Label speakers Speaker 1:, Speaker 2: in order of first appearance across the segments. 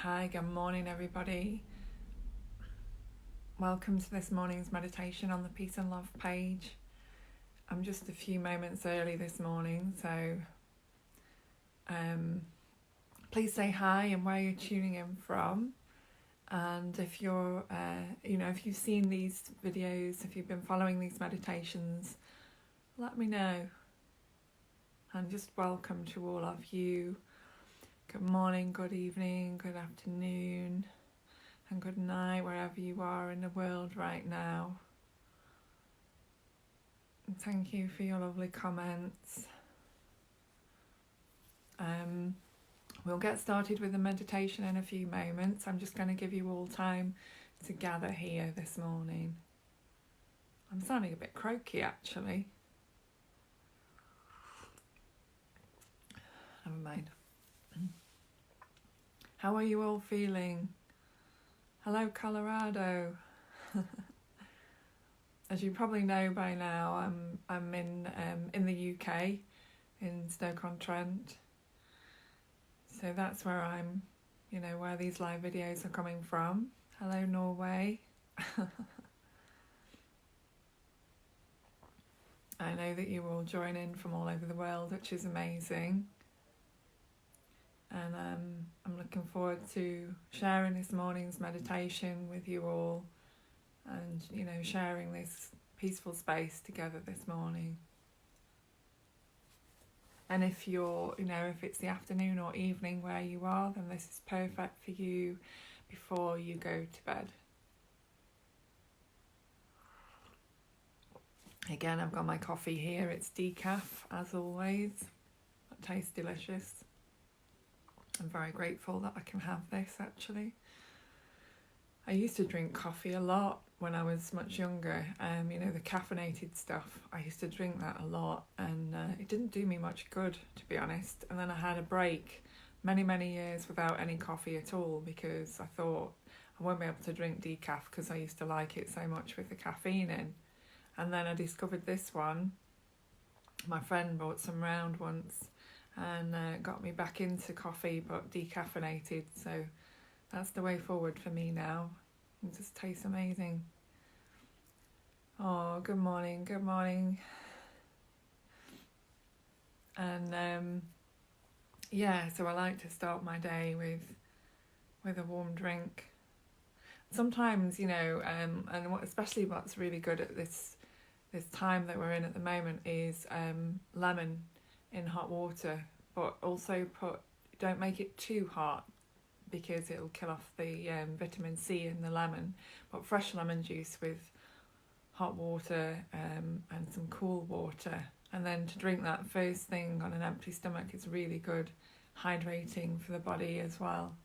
Speaker 1: Hi, good morning everybody. Welcome to this morning's meditation on the Peace and Love page. I'm just a few moments early this morning, so please say hi and where you're tuning in from. And if you're, if you've seen these videos, if you've been following these meditations, let me know. And just welcome to all of you. Good morning, good evening, good afternoon, and good night wherever you are in the world right now. And thank you for your lovely comments. We'll get started with the meditation in a few moments. I'm just going to give you all time to gather here this morning. I'm sounding a bit croaky actually. Never mind. How are you all feeling? Hello, Colorado. As you probably know by now, I'm in the UK, in Stoke-on-Trent. So that's where I'm, where these live videos are coming from. Hello, Norway. I know that you all join in from all over the world, which is amazing. And I'm looking forward to sharing this morning's meditation with you all and, sharing this peaceful space together this morning. And if you're, if it's the afternoon or evening where you are, then this is perfect for you before you go to bed. Again, I've got my coffee here. It's decaf, as always. It tastes delicious. I'm very grateful that I can have this, actually. I used to drink coffee a lot when I was much younger. The caffeinated stuff. I used to drink that a lot, and it didn't do me much good, to be honest. And then I had a break many, many years without any coffee at all because I thought I won't be able to drink decaf because I used to like it so much with the caffeine in. And then I discovered this one. My friend brought some round once and got me back into coffee, but decaffeinated. So that's the way forward for me now. It just tastes amazing. Oh, good morning, good morning. And so I like to start my day with a warm drink. Sometimes, and especially what's really good at this time that we're in at the moment is lemon in hot water, but also don't make it too hot because it'll kill off the vitamin C in the lemon. But fresh lemon juice with hot water and some cool water, and then to drink that first thing on an empty stomach is really good, hydrating for the body as well.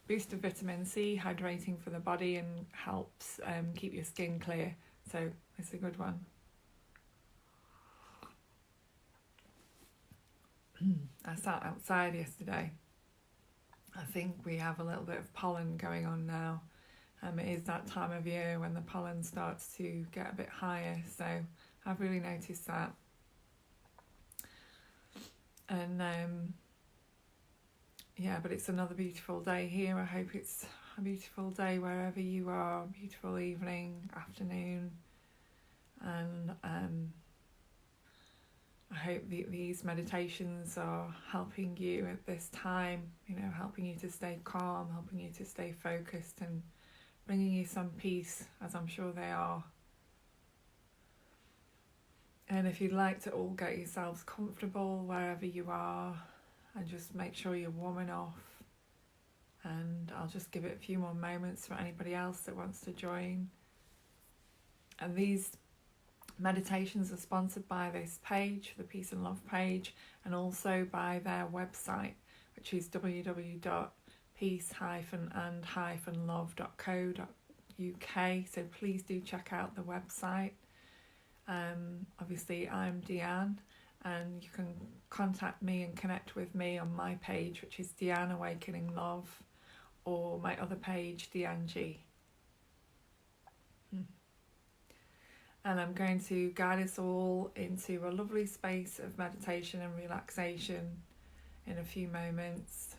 Speaker 1: Boost of vitamin C, hydrating for the body, and helps keep your skin clear. So it's a good one. I sat outside yesterday. I think we have a little bit of pollen going on now. It is that time of year when the pollen starts to get a bit higher, so I've really noticed that. And but it's another beautiful day here. I hope it's a beautiful day wherever you are, beautiful evening, afternoon, and I hope these meditations are helping you at this time, helping you to stay calm, helping you to stay focused, and bringing you some peace, as I'm sure they are. And if you'd like to all get yourselves comfortable wherever you are, and just make sure you're warm enough, and I'll just give it a few more moments for anybody else that wants to join. And these meditations are sponsored by this page, the Peace and Love page, and also by their website, which is www.peace-and-love.co.uk. So please do check out the website. Obviously, I'm Deanne, and you can contact me and connect with me on my page, which is Deanne Awakening Love, or my other page, Deanne G. And I'm going to guide us all into a lovely space of meditation and relaxation in a few moments.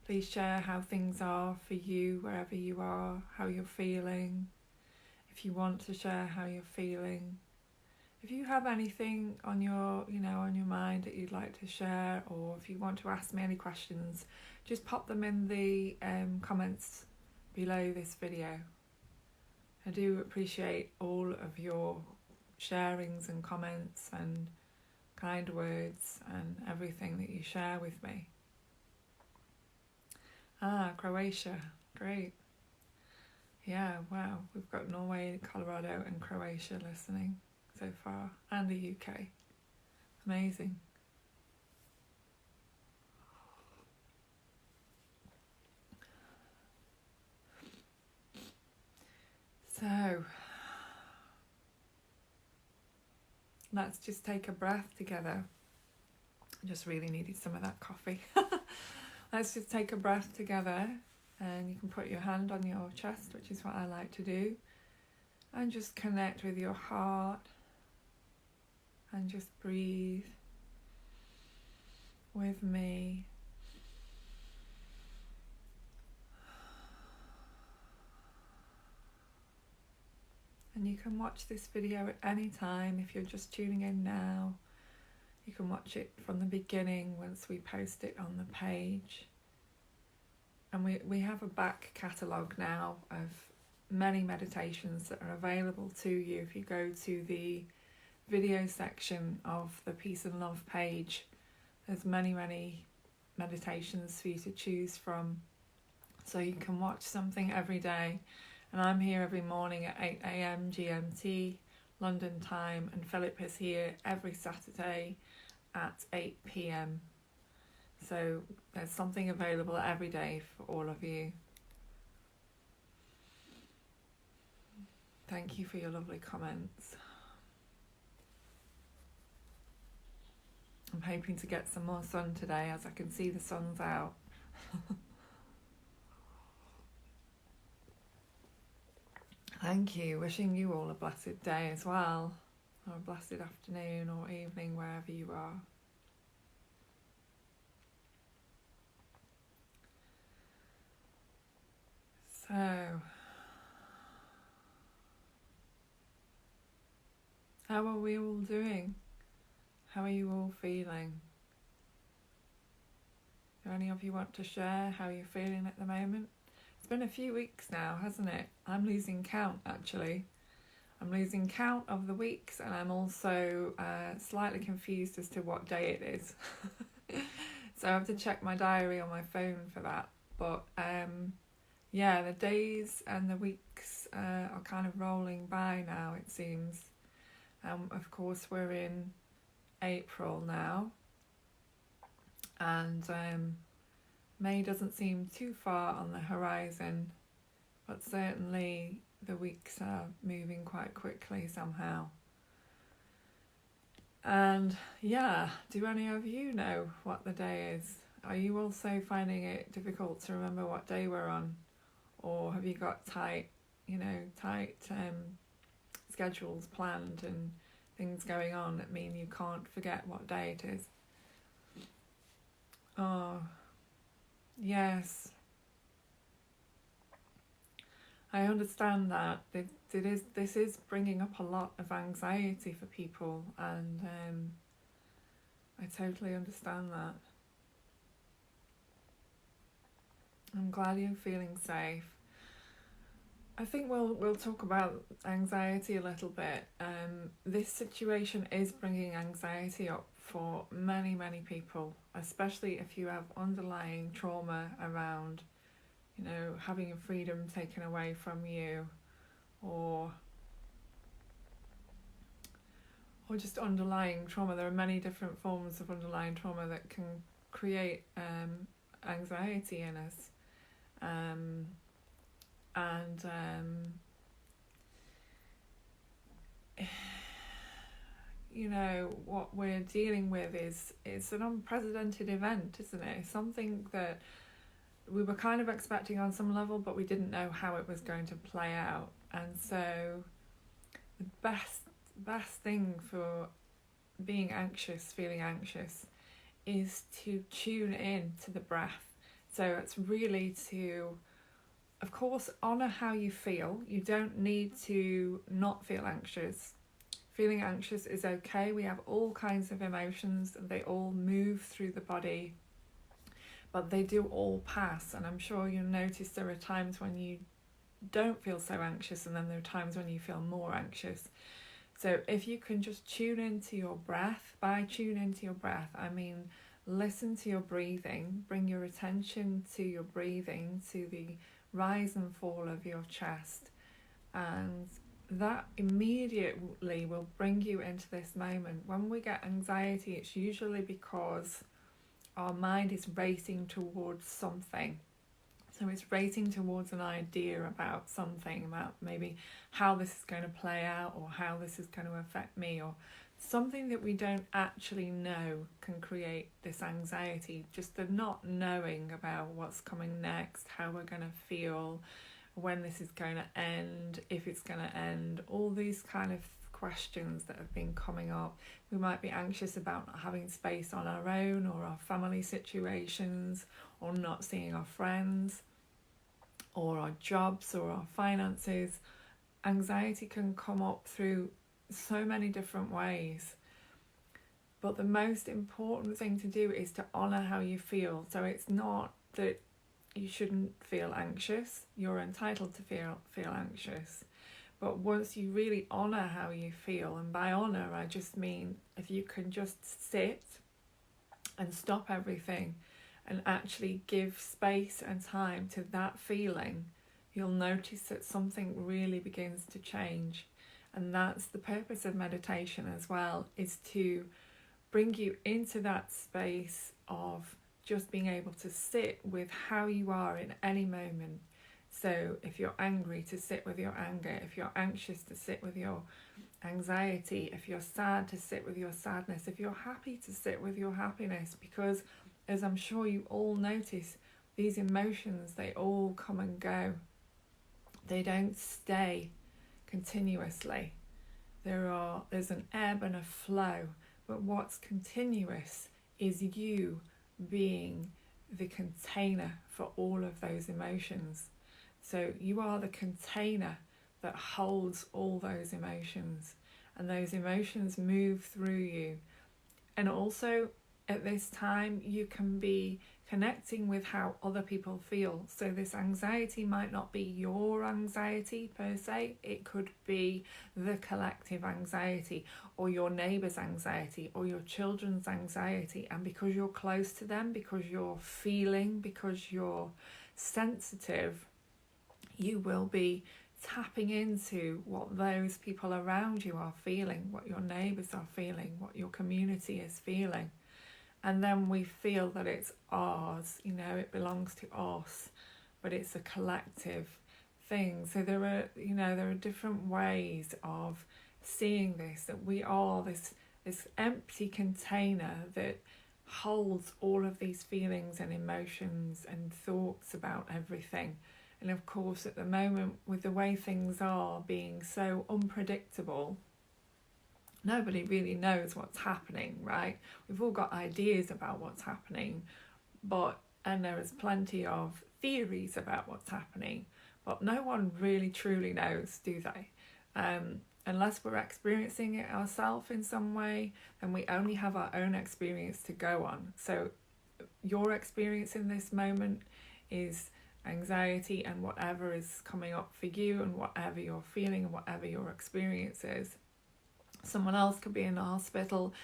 Speaker 1: Please share how things are for you wherever you are, how you're feeling. If you want to share how you're feeling. If you have anything on your, on your mind that you'd like to share, or if you want to ask me any questions, just pop them in the comments below this video. I do appreciate all of your sharings and comments and kind words and everything that you share with me. Croatia, great. Yeah, wow, we've got Norway, Colorado and Croatia listening so far, and the UK. Amazing. So, let's just take a breath together. I just really needed some of that coffee. Let's just take a breath together, and you can put your hand on your chest, which is what I like to do, and just connect with your heart and just breathe with me. And you can watch this video at any time. If you're just tuning in now, you can watch it from the beginning once we post it on the page. And we have a back catalogue now of many meditations that are available to you. If you go to the video section of the Peace and Love page, there's many meditations for you to choose from, so you can watch something every day. And I'm here every morning at 8 a.m. GMT London time, and Philip is here every Saturday at 8 p.m. So there's something available every day for all of you. Thank you for your lovely comments. I'm hoping to get some more sun today, as I can see the sun's out. Thank you. Wishing you all a blessed day as well, or a blessed afternoon or evening, wherever you are. So, how are we all doing? How are you all feeling? Do any of you want to share how you're feeling at the moment? It's been a few weeks now, hasn't it? I'm losing count, actually. I'm losing count of the weeks, and I'm also slightly confused as to what day it is. So I have to check my diary on my phone for that. But yeah, the days and the weeks are kind of rolling by now, it seems. Of course, we're in April now, and May doesn't seem too far on the horizon, but certainly the weeks are moving quite quickly somehow. And yeah, do any of you know what the day is? Are you also finding it difficult to remember what day we're on? Or have you got tight schedules planned and things going on that mean you can't forget what day it is? Oh, yes. I understand that. This is bringing up a lot of anxiety for people, and I totally understand that. I'm glad you're feeling safe. I think we'll talk about anxiety a little bit. This situation is bringing anxiety up for many people, especially if you have underlying trauma around, having your freedom taken away from you, or just underlying trauma. There are many different forms of underlying trauma that can create anxiety in us. What we're dealing with is an unprecedented event, isn't it? It's something that we were kind of expecting on some level, but we didn't know how it was going to play out. And so the best thing for feeling anxious, is to tune in to the breath, So it's really to, of course, honour how you feel. You don't need to not feel anxious. Feeling anxious is okay. We have all kinds of emotions and they all move through the body, but they do all pass. And I'm sure you'll notice there are times when you don't feel so anxious, and then there are times when you feel more anxious. So if you can just tune into your breath, by tune into your breath, I mean listen to your breathing, bring your attention to your breathing, to the rise and fall of your chest, and that immediately will bring you into this moment. When we get anxiety, it's usually because our mind is racing towards something. So it's racing towards an idea about something, about maybe how this is going to play out or how this is going to affect me, or something that we don't actually know can create this anxiety. Just the not knowing about what's coming next, how we're going to feel, when this is going to end, if it's going to end, all these kind of questions that have been coming up. We might be anxious about not having space on our own, or our family situations, or not seeing our friends, or our jobs, or our finances. Anxiety can come up through so many different ways. But the most important thing to do is to honour how you feel. So it's not that you shouldn't feel anxious. You're entitled to feel anxious. But once you really honour how you feel, and by honour I just mean if you can just sit and stop everything and actually give space and time to that feeling, you'll notice that something really begins to change. And that's the purpose of meditation as well, is to bring you into that space of just being able to sit with how you are in any moment. So if you're angry, to sit with your anger. If you're anxious, to sit with your anxiety. If you're sad, to sit with your sadness. If you're happy, to sit with your happiness. Because as I'm sure you all notice, these emotions, they all come and go. They don't stay continuously. There's an ebb and a flow, but what's continuous is you being the container for all of those emotions. So you are the container that holds all those emotions, and those emotions move through you. And also at this time you can be connecting with how other people feel. So this anxiety might not be your anxiety per se, it could be the collective anxiety, or your neighbour's anxiety, or your children's anxiety. And because you're close to them, because you're feeling, because you're sensitive, you will be tapping into what those people around you are feeling, what your neighbours are feeling, what your community is feeling. And then we feel that it's ours, it belongs to us, but it's a collective thing. So there are different ways of seeing this, that we are this empty container that holds all of these feelings and emotions and thoughts about everything. And of course, at the moment, with the way things are being so unpredictable, nobody really knows what's happening, right? We've all got ideas about what's happening, and there is plenty of theories about what's happening, but no one really truly knows, do they? Unless we're experiencing it ourselves in some way, then we only have our own experience to go on. So your experience in this moment is anxiety, and whatever is coming up for you, and whatever you're feeling, and whatever your experience is. Someone else could be in the hospital,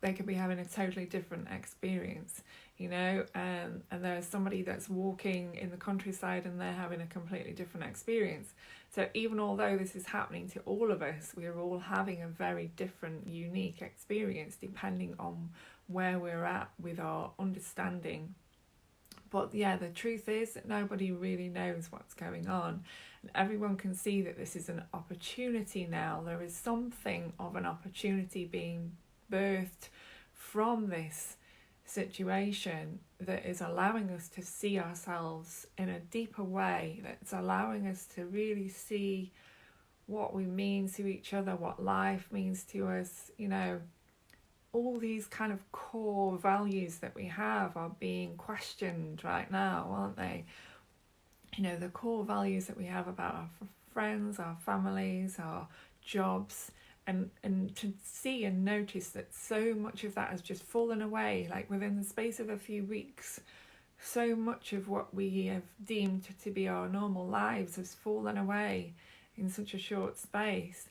Speaker 1: they could be having a totally different experience, and there's somebody that's walking in the countryside and they're having a completely different experience. So even although this is happening to all of us, we're all having a very different, unique experience depending on where we're at with our understanding. But yeah, the truth is that nobody really knows what's going on. And everyone can see that this is an opportunity now. There is something of an opportunity being birthed from this situation that is allowing us to see ourselves in a deeper way, that's allowing us to really see what we mean to each other, what life means to us, all these kind of core values that we have are being questioned right now, aren't they? You know, the core values that we have about our friends, our families, our jobs, and to see and notice that so much of that has just fallen away, like within the space of a few weeks. So much of what we have deemed to be our normal lives has fallen away in such a short space.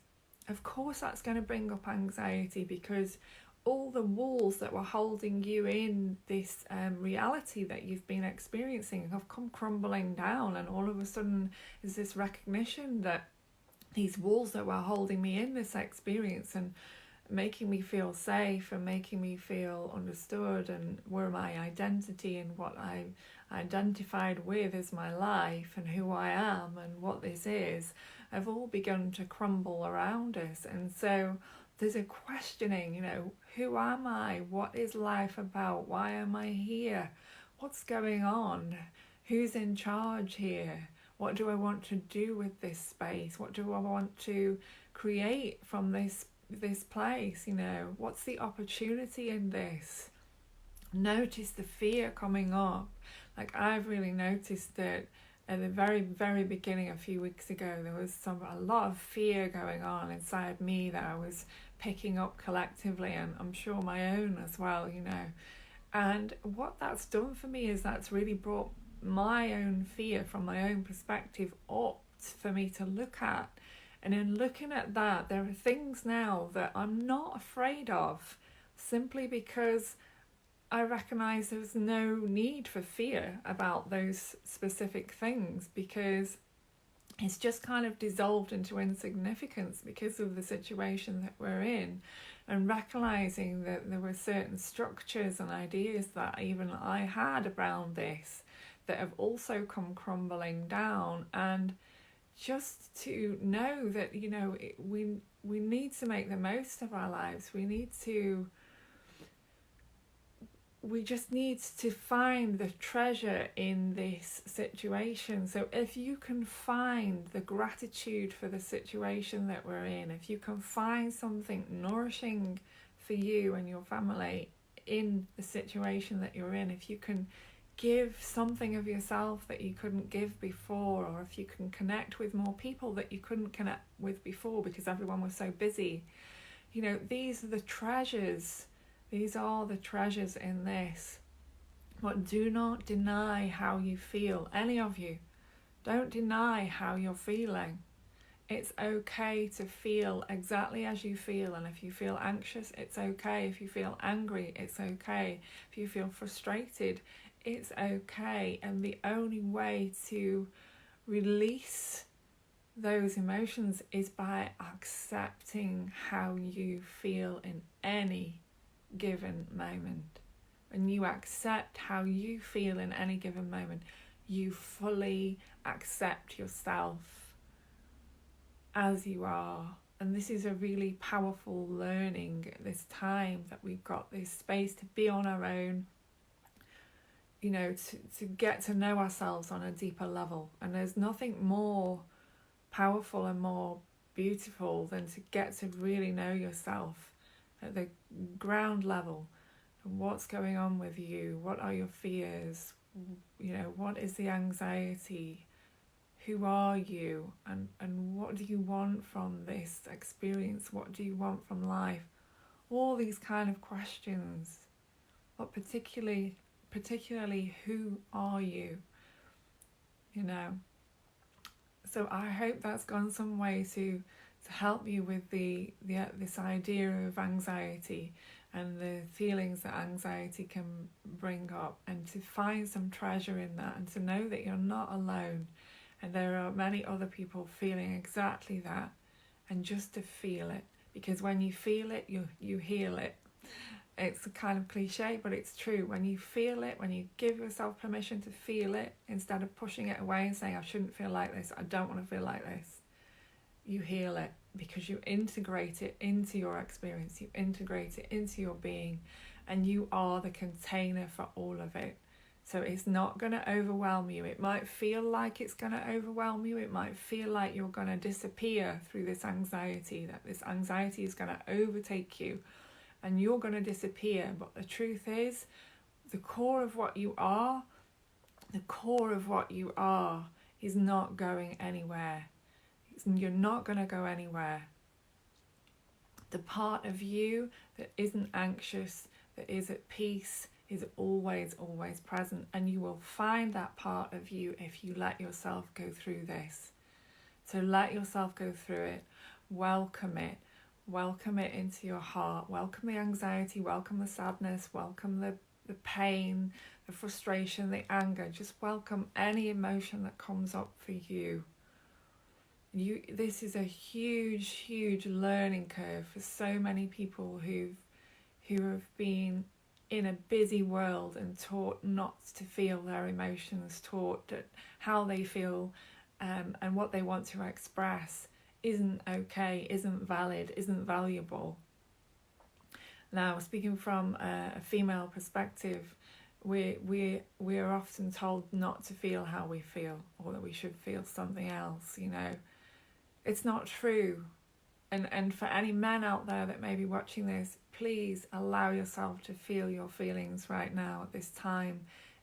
Speaker 1: Of course, that's going to bring up anxiety, because all the walls that were holding you in this reality that you've been experiencing have come crumbling down, and all of a sudden is this recognition that these walls that were holding me in this experience and making me feel safe and making me feel understood, and were my identity and what I identified with as my life and who I am and what this is, have all begun to crumble around us. And so there's a questioning, you know, who am I? What is life about? Why am I here? What's going on? Who's in charge here? What do I want to do with this space? What do I want to create from this place? You know, what's the opportunity in this? Notice the fear coming up. Like, I've really noticed that at the very, very beginning, a few weeks ago, there was a lot of fear going on inside me that I was picking up collectively, and I'm sure my own as well, you know. And what that's done for me is that's really brought my own fear from my own perspective up for me to look at. And in looking at that, there are things now that I'm not afraid of, simply because I recognise there's no need for fear about those specific things, because it's just kind of dissolved into insignificance because of the situation that we're in, and recognising that there were certain structures and ideas that even I had around this that have also come crumbling down. And just to know that, you know, we need to make the most of our lives. We just need to find the treasure in this situation. So if you can find the gratitude for the situation that we're in, if you can find something nourishing for you and your family in the situation that you're in, if you can give something of yourself that you couldn't give before, or if you can connect with more people that you couldn't connect with before because everyone was so busy, you know, these are the treasures. These are the treasures in this. But do not deny how you feel. Any of you, don't deny how you're feeling. It's okay to feel exactly as you feel. And if you feel anxious, it's okay. If you feel angry, it's okay. If you feel frustrated, it's okay. And the only way to release those emotions is by accepting how you feel in any given moment. When you accept how you feel in any given moment, you fully accept yourself as you are. And this is a really powerful learning at this time, that we've got this space to be on our own, you know, to get to know ourselves on a deeper level. And there's nothing more powerful and more beautiful than to get to really know yourself at the ground level. What's going on with you? What are your fears? You know, what is the anxiety? Who are you? And what do you want from this experience? What do you want from life? All these kind of questions. But particularly, who are you? You know. So I hope that's gone some way to help you with this idea of anxiety and the feelings that anxiety can bring up, and to find some treasure in that, and to know that you're not alone, and there are many other people feeling exactly that, and just to feel it, because when you feel it, you heal it. It's a kind of cliche, but it's true. When you feel it, when you give yourself permission to feel it, instead of pushing it away and saying, I shouldn't feel like this, I don't want to feel like this, you heal it, because you integrate it into your experience, you integrate it into your being, and you are the container for all of it. So it's not going to overwhelm you. It might feel like it's going to overwhelm you. It might feel like you're going to disappear through this anxiety, that this anxiety is going to overtake you. and you're going to disappear. But the truth is, the core of what you are, is not going anywhere. You're not going to go anywhere. The part of you that isn't anxious, that is at peace, is always, always present. And you will find that part of you if you let yourself go through this. So let yourself go through it. Welcome it. Welcome it into your heart. Welcome the anxiety. Welcome the sadness. Welcome the pain, the frustration, the anger. Just welcome any emotion that comes up for you. This is a huge, huge learning curve for so many people who have been in a busy world and taught not to feel their emotions, taught that how they feel and what they want to express isn't okay, isn't valid, isn't valuable. Now, speaking from a female perspective, we are often told not to feel how we feel, or that we should feel something else, you know. It's not true. And for any men out there that may be watching this, please allow yourself to feel your feelings right now at this time.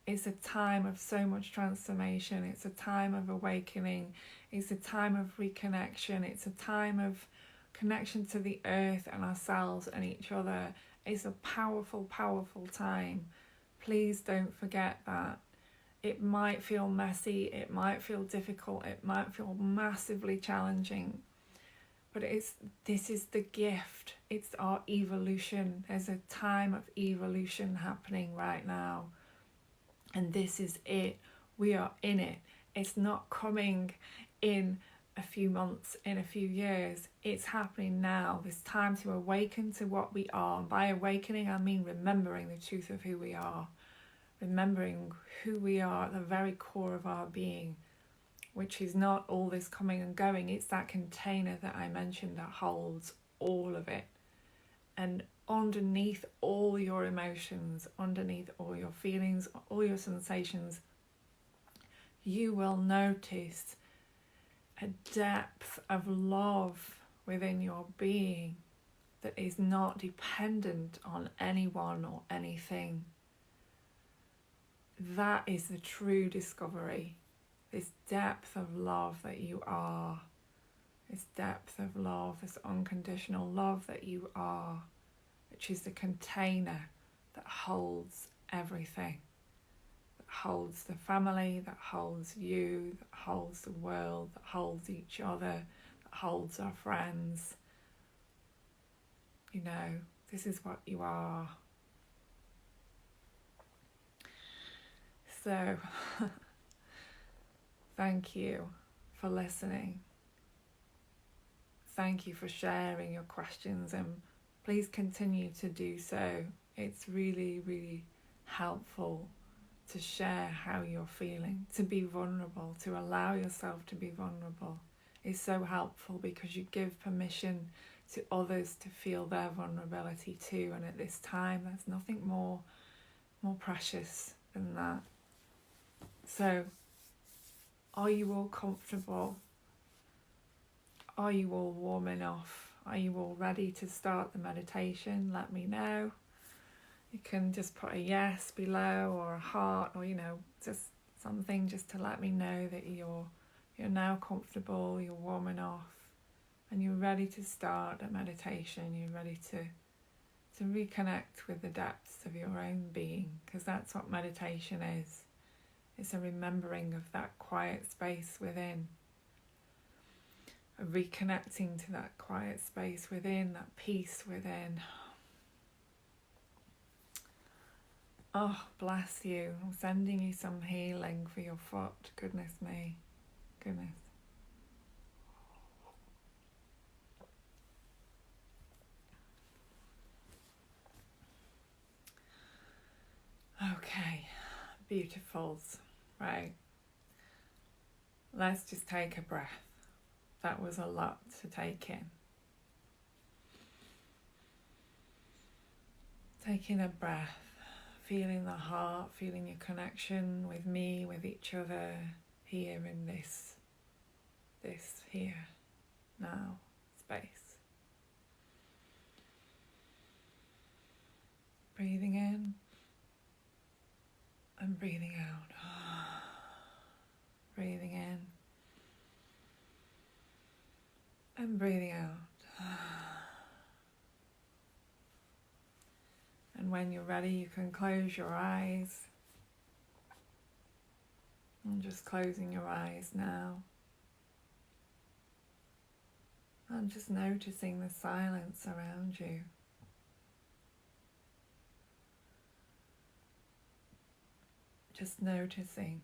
Speaker 1: It's a time of so much transformation. It's a time of awakening. It's a time of reconnection. It's a time of connection to the earth and ourselves and each other. It's a powerful, powerful time. Please don't forget that. It might feel messy. It might feel difficult. It might feel massively challenging. But this is the gift. It's our evolution. There's a time of evolution happening right now. And this is it. We are in it. It's not coming in a few months, in a few years. It's happening now. It's time to awaken to what we are. And by awakening, I mean remembering the truth of who we are. Remembering who we are at the very core of our being, which is not all this coming and going. It's that container that I mentioned that holds all of it. And underneath all your emotions, underneath all your feelings, all your sensations, you will notice a depth of love within your being that is not dependent on anyone or anything. That is the true discovery. This depth of love that you are, this depth of love, this unconditional love that you are, which is the container that holds everything, that holds the family, that holds you, that holds the world, that holds each other, that holds our friends. You know, this is what you are. So, thank you for listening. Thank you for sharing your questions, and please continue to do so. It's really, really helpful to share how you're feeling, to be vulnerable, to allow yourself to be vulnerable is so helpful, because you give permission to others to feel their vulnerability too. And at this time, there's nothing more precious than that. So, are you all comfortable? Are you all warm enough? Are you all ready to start the meditation? Let me know. You can just put a yes below, or a heart, or just something just to let me know that you're now comfortable, you're warm enough, and you're ready to start a meditation. You're ready to reconnect with the depths of your own being, because that's what meditation is. It's a remembering of that quiet space within, a reconnecting to that quiet space within, that peace within. Oh, bless you. I'm sending you some healing for your foot. Goodness me. Goodness. Okay, beautifuls. Right. Let's just take a breath. That was a lot to take in. Taking a breath, feeling the heart, feeling your connection with me, with each other, here in this here, now, space. Breathing in and breathing out. Breathing in and breathing out. And when you're ready, you can close your eyes. I'm just closing your eyes now. And just noticing the silence around you. Just noticing.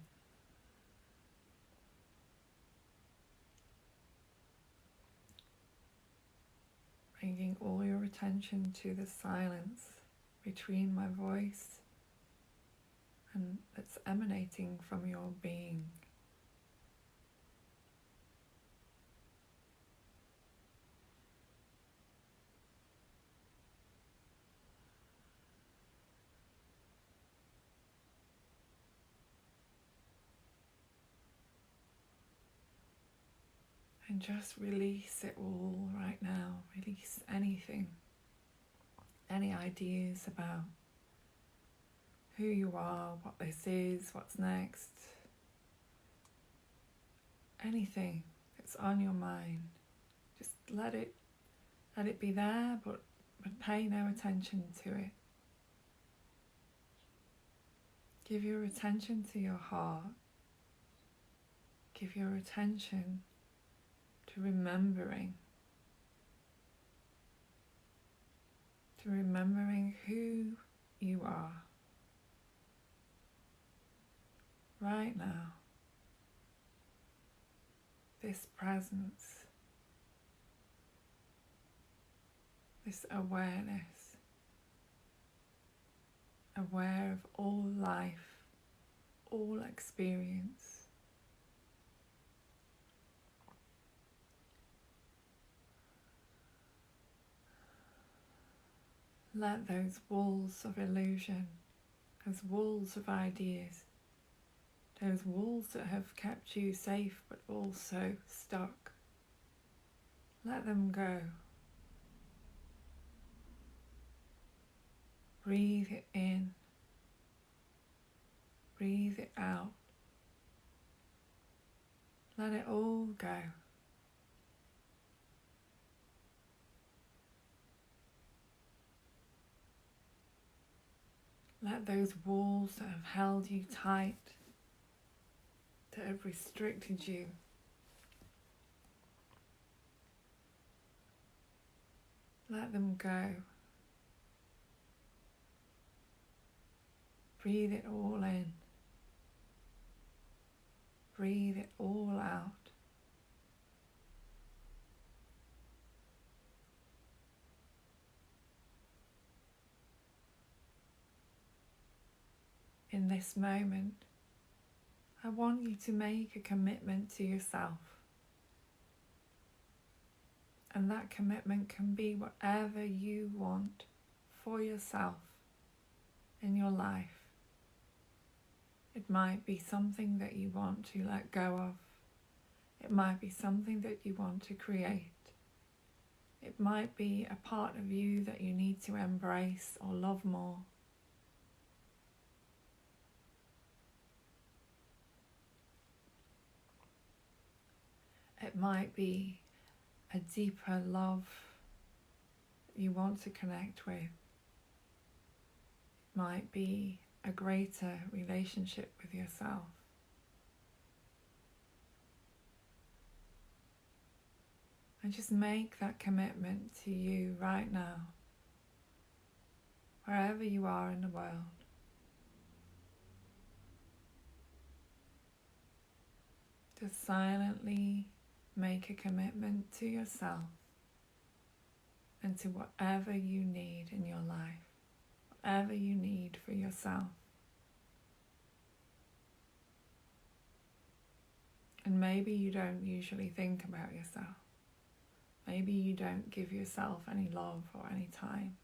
Speaker 1: Bringing all your attention to the silence between my voice and that's emanating from your being. And just release it all right now. Release anything, any ideas about who you are, what this is, what's next. Anything that's on your mind. Just let it be there, but pay no attention to it. Give your attention to your heart. Give your attention to remembering who you are right now. This presence, this awareness, aware of all life, all experience. Let those walls of illusion, those walls of ideas, those walls that have kept you safe but also stuck, let them go. Breathe it in, breathe it out. Let it all go. Let those walls that have held you tight, that have restricted you, let them go. Breathe it all in. Breathe it all out. In this moment, I want you to make a commitment to yourself. And that commitment can be whatever you want for yourself in your life. It might be something that you want to let go of. It might be something that you want to create. It might be a part of you that you need to embrace or love more. It might be a deeper love you want to connect with. It might be a greater relationship with yourself. And just make that commitment to you right now, wherever you are in the world. Just silently make a commitment to yourself and to whatever you need in your life, whatever you need for yourself. And maybe you don't usually think about yourself. Maybe you don't give yourself any love or any time.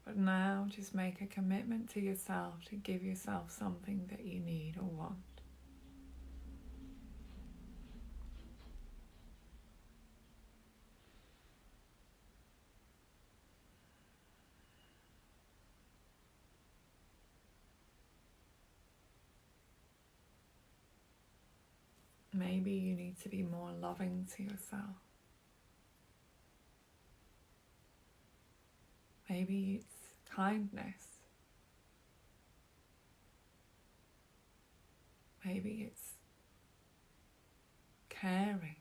Speaker 1: But now just make a commitment to yourself to give yourself something that you need or want. Maybe you need to be more loving to yourself. Maybe it's kindness. Maybe it's caring,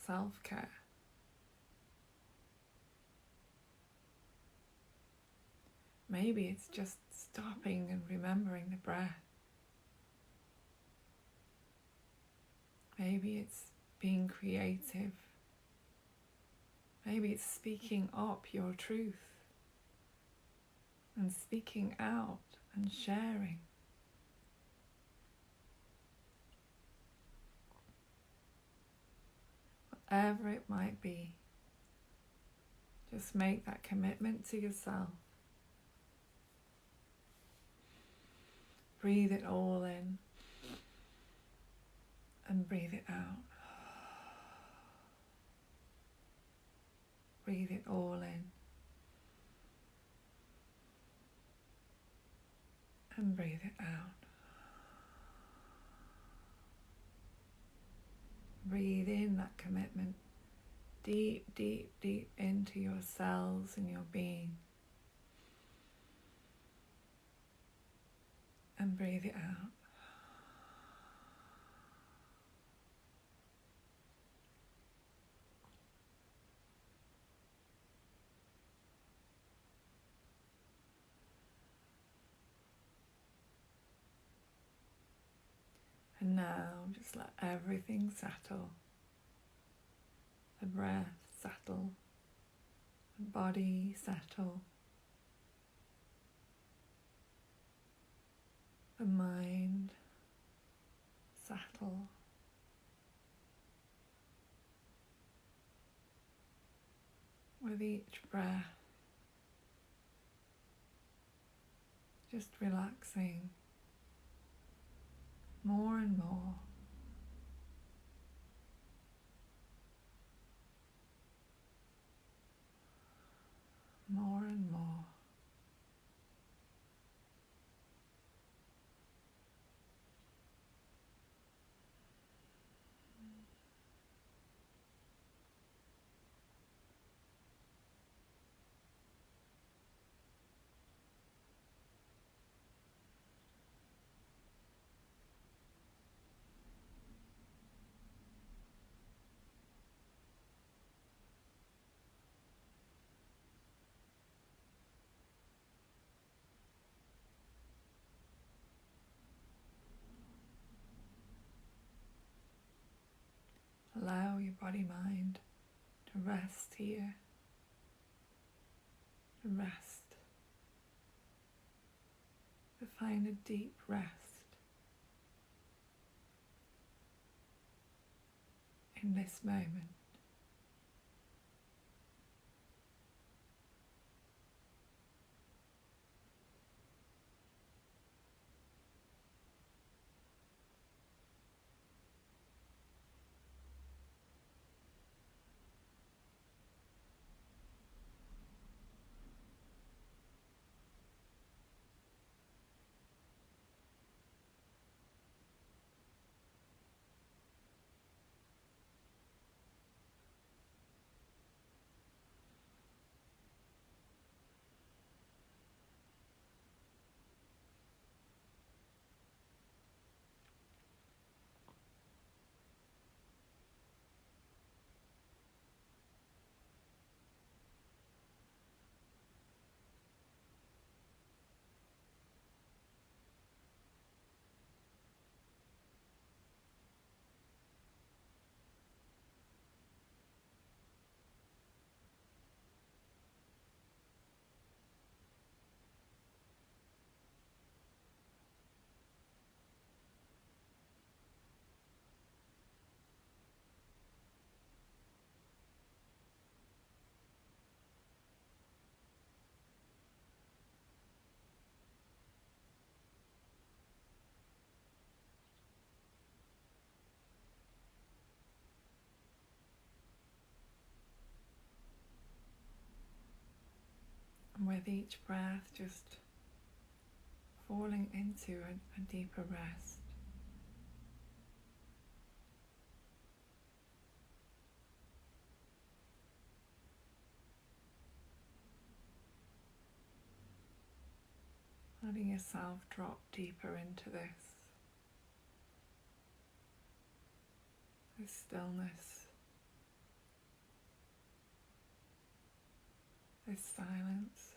Speaker 1: self-care. Maybe it's just stopping and remembering the breath. Maybe it's being creative. Maybe it's speaking up your truth and speaking out and sharing. Whatever it might be, just make that commitment to yourself. Breathe it all in and breathe it out. Breathe it all in and breathe it out. Breathe in that commitment deep, deep, deep into your cells and your being. And breathe it out. And now just let everything settle. The breath settle. The body settle. The mind settle. With each breath, just relaxing more and more. More and more. Allow your body-mind to rest here, to rest, to find a deep rest in this moment. And with each breath, just falling into a deeper rest. letting yourself drop deeper into this stillness, this silence.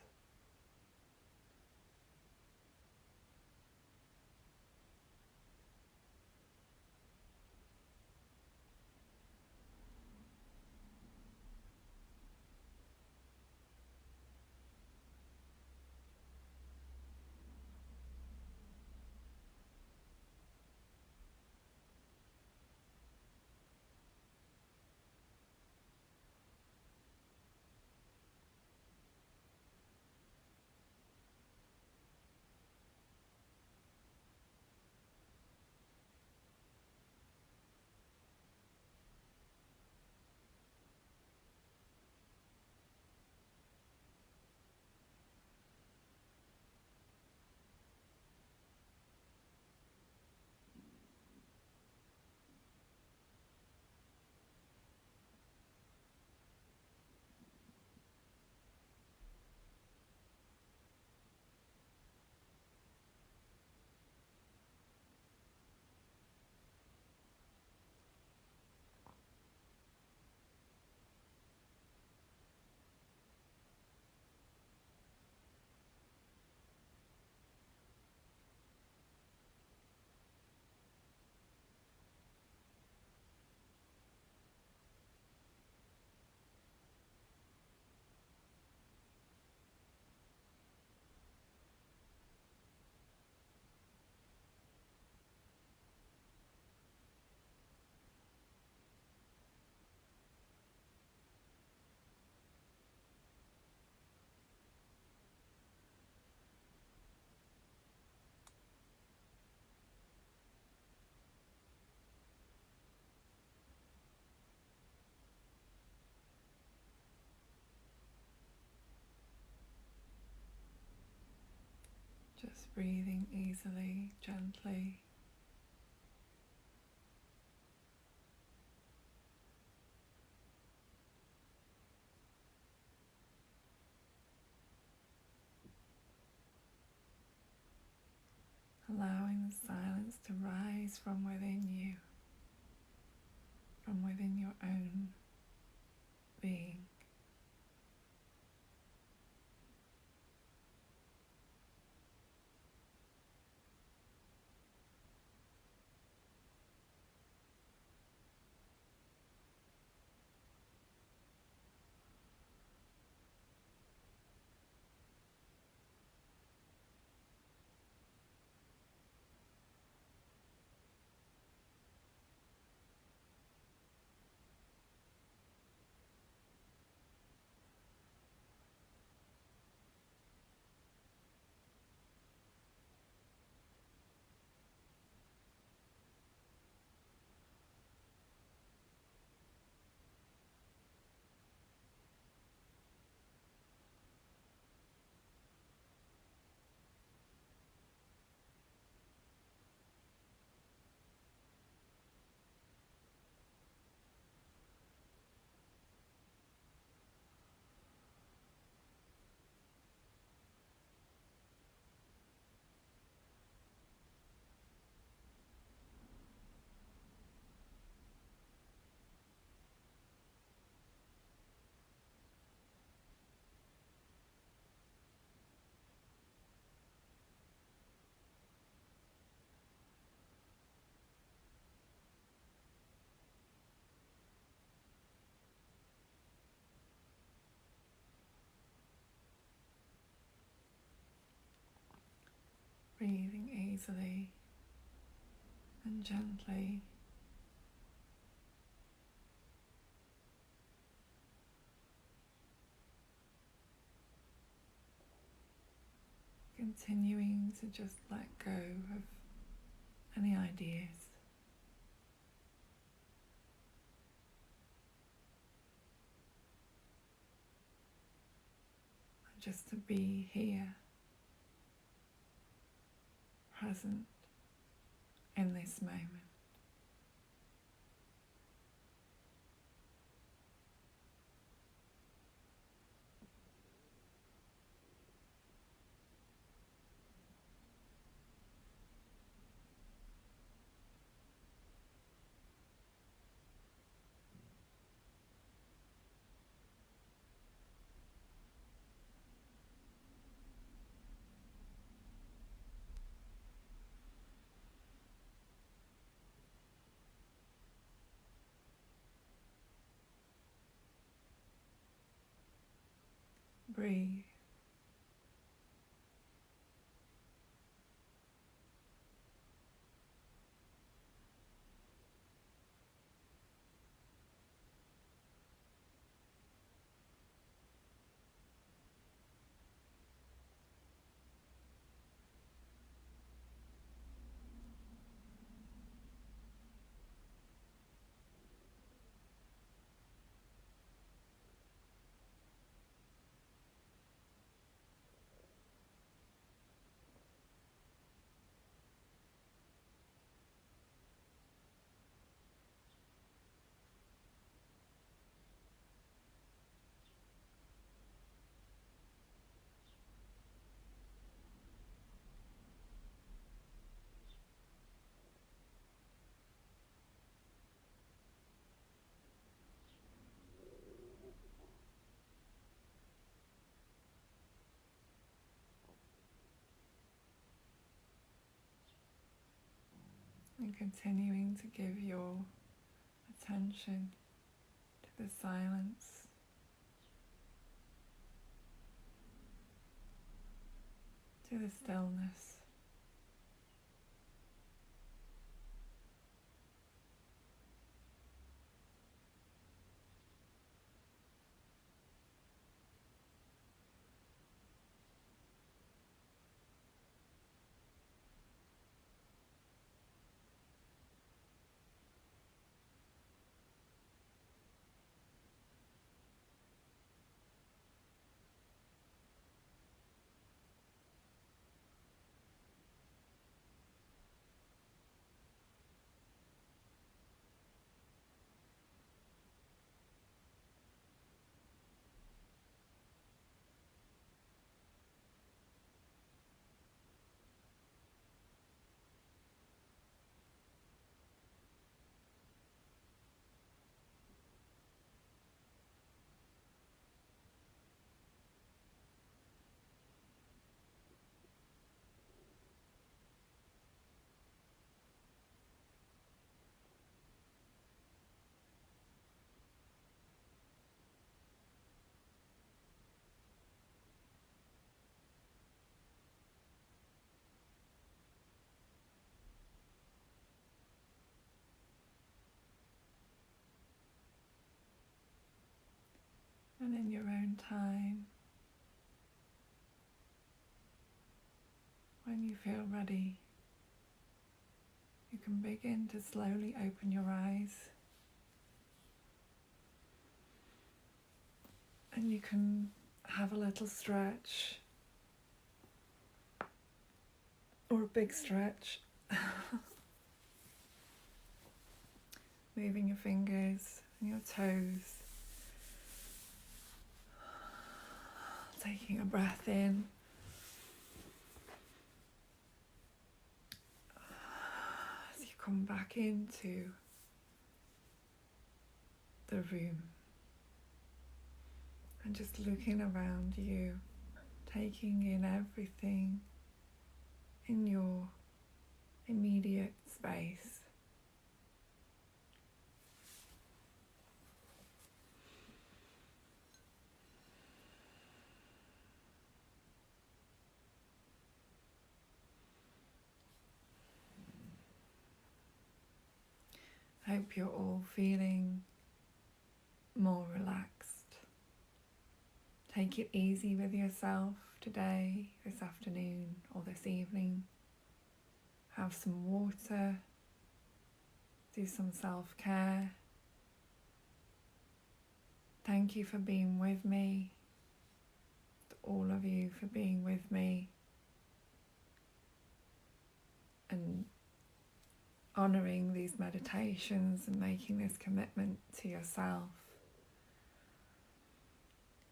Speaker 1: Just breathing easily, gently. Allowing the silence to rise from within you, from within your own being. Breathing easily and gently. Continuing to just let go of any ideas. And just to be here, present in this moment. breathe. And continuing to give your attention to the silence, to the stillness. And in your own time, when you feel ready, you can begin to slowly open your eyes, and you can have a little stretch or a big stretch, moving your fingers and your toes, taking a breath in as you come back into the room and just looking around you, taking in everything in your immediate space. I hope you're all feeling more relaxed. Take it easy with yourself today, this afternoon, or this evening. Have some water, do some self-care. Thank you for being with me, to all of you for being with me, and honouring these meditations and making this commitment to yourself.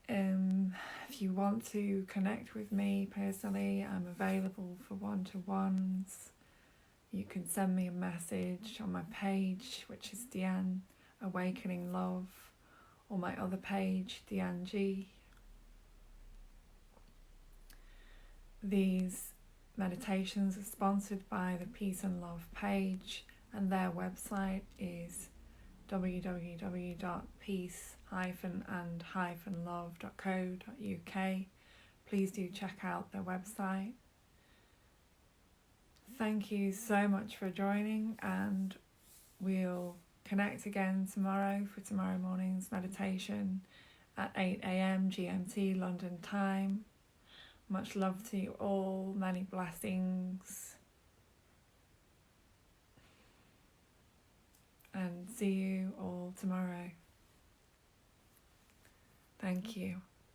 Speaker 1: If you want to connect with me personally, I'm available for one-to-ones. You can send me a message on my page, which is Deanne Awakening Love, or my other page, Deanne G. These meditations are sponsored by the Peace and Love page, and their website is www.peace-and-love.com. love.co.uk. Please do check out their website. Thank you so much for joining, and we'll connect again tomorrow for tomorrow morning's meditation at 8 a.m. GMT London time. Much love to you all, many blessings, and see you all tomorrow. Thank you.